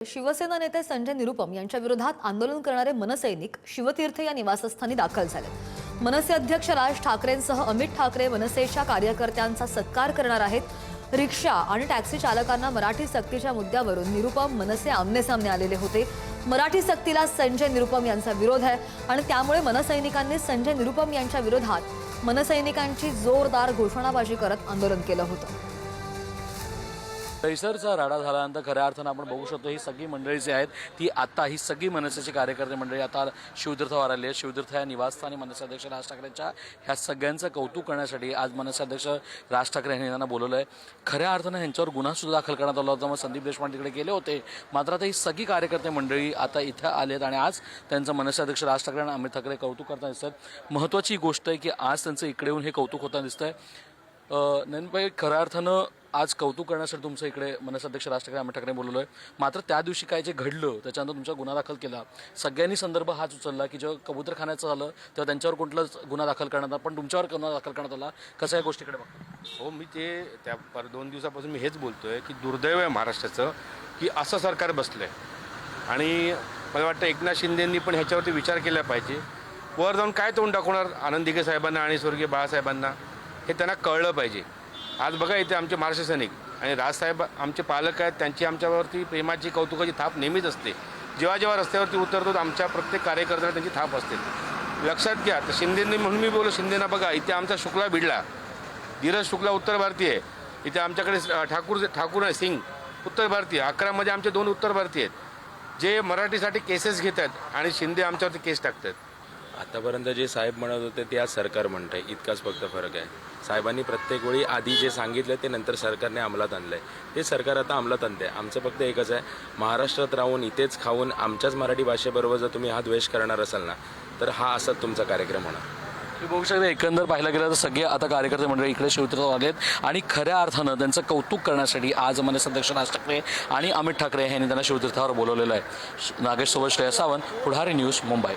शिवसेना नेते संजय निरुपम यांच्या विरोधात आंदोलन करणारे मनसैनिक शिवतीर्थ या निवासस्थानी दाखल झाले। मनसे अध्यक्ष राज ठाकरेंसह अमित ठाकरे मनसेच्या कार्यकर्त्यांचा सत्कार करणार आहेत। रिक्षा आणि टॅक्सी चालकांना मराठी सक्तीच्या मुद्द्यावरून निरुपम मनसे आमनेसामने आलेले होते। मराठी सक्तीला संजय निरुपम यांचा विरोध आहे आणि त्यामुळे मनसैनिकांनी संजय निरुपम यांच्या विरोधात मनसैनिकांची जोरदार घोषणाबाजी करत आंदोलन केलं होतं। दहिसरचा राडा झाल्यानंतर खऱ्या अर्थानं आपण बघू शकतो ही सगळी मंडळी जी आहेत ती आता ही सगळी मनसेची कार्यकर्ते मंडळी आता शिवतीर्थवर आली आहे। शिवतीर्थ या निवासस्थानी मनसे अध्यक्ष राज ठाकरेंच्या ह्या सगळ्यांचं कौतुक करण्यासाठी आज मनसे अध्यक्ष राज ठाकरे यांनी त्यांना बोलवलं आहे। खऱ्या अर्थानं ह्यांच्यावर गुन्हासुद्धा दाखल करण्यात आला होता। मग संदीप देशपांडे तिकडे गेले होते, मात्र आता ही सगळी कार्यकर्ते मंडळी आता इथं आलेत आणि आज त्यांचं मनसे अध्यक्ष राज ठाकरे आणि अमित ठाकरे कौतुक करताना दिसतात। महत्त्वाची गोष्ट आहे की आज त्यांचं इकडे येऊन हे कौतुक होताना दिसतंय। नयनभाई, खऱ्या अर्थानं आज कौतुक करण्यासाठी तुमचं इकडे मनसे अध्यक्ष राज ठाकरे अमित ठाकरे बोलवलं आहे, मात्र त्या दिवशी काय जे घडलं त्याच्यानंतर तुमचा गुन्हा दाखल केला, सगळ्यांनी संदर्भ हाच उचलला की जेव्हा कबूतरखान्याचं झालं तेव्हा त्यांच्यावर कुठलाच गुन्हा दाखल करण्यात आला, पण तुमच्यावर गुन्हा दाखल करण्यात आला। कसं या गोष्टीकडे बघतो? हो, मी ते त्या 2 दिवसापासून मी हेच बोलतोय की दुर्दैव आहे महाराष्ट्राचं की असं सरकार बसलं आहे आणि मला वाटतं एकनाथ शिंदेंनी पण ह्याच्यावरती विचार केला पाहिजे। वर जाऊन काय तोंड दाखवणार आनंद दिघे साहेबांना आणि स्वर्गीय बाळासाहेबांना, हे त्यांना कळलं पाहिजे। आज बघा इथे आमचे महाराष्ट्र सैनिक आणि राजसाहेब आमचे पालक आहेत, त्यांची आमच्यावरती प्रेमाची कौतुकाची थाप नेहमीच असते। जेव्हा जेव्हा रस्त्यावरती उतरतो आमच्या प्रत्येक कार्यकर्त्यांना त्यांची थाप असते। लक्षात घ्या, तर शिंदेंनी म्हणून मी बोललो शिंदेना बघा इथे आमचा शुक्ला भिडला, धीरज शुक्ला उत्तर भारतीय आहे, इथे आमच्याकडे ठाकूर आहे सिंग उत्तर भारतीय, 11 मध्ये आमचे 2 उत्तर भारतीय आहेत जे मराठीसाठी केसेस घेत आहेत आणि शिंदे आमच्यावरती केस टाकतात। आतापर्यंत जे साहेब म्हणत होते ते आज सरकार म्हणत आहे, इतकाच फक्त फरक आहे। साहेबांनी प्रत्येक वेळी आधी जे सांगितलं ते नंतर सरकारने अंमलात आणलं आहे, ते सरकार आता अंमलात आणते। आमचं फक्त एकच आहे, महाराष्ट्रात राहून इथेच खाऊन आमच्याच मराठी भाषेबरोबर जर तुम्ही हा द्वेष करणार असाल ना तर हा असाच तुमचा कार्यक्रम होणार। तुम्ही बघू शकता एकंदर पाहायला गेलं तर सगळे आता कार्यकर्ते मंडळी इकडे शिवतीर्थवर आलेत आणि खऱ्या अर्थानं त्यांचं कौतुक करण्यासाठी आज मनसे अध्यक्ष राज ठाकरे आणि अमित ठाकरे यांनी त्यांना शिवतीर्थावर बोलवलेलं आहे। नागेश सोबत श्रेया सावंत, पुढारी न्यूज, मुंबई।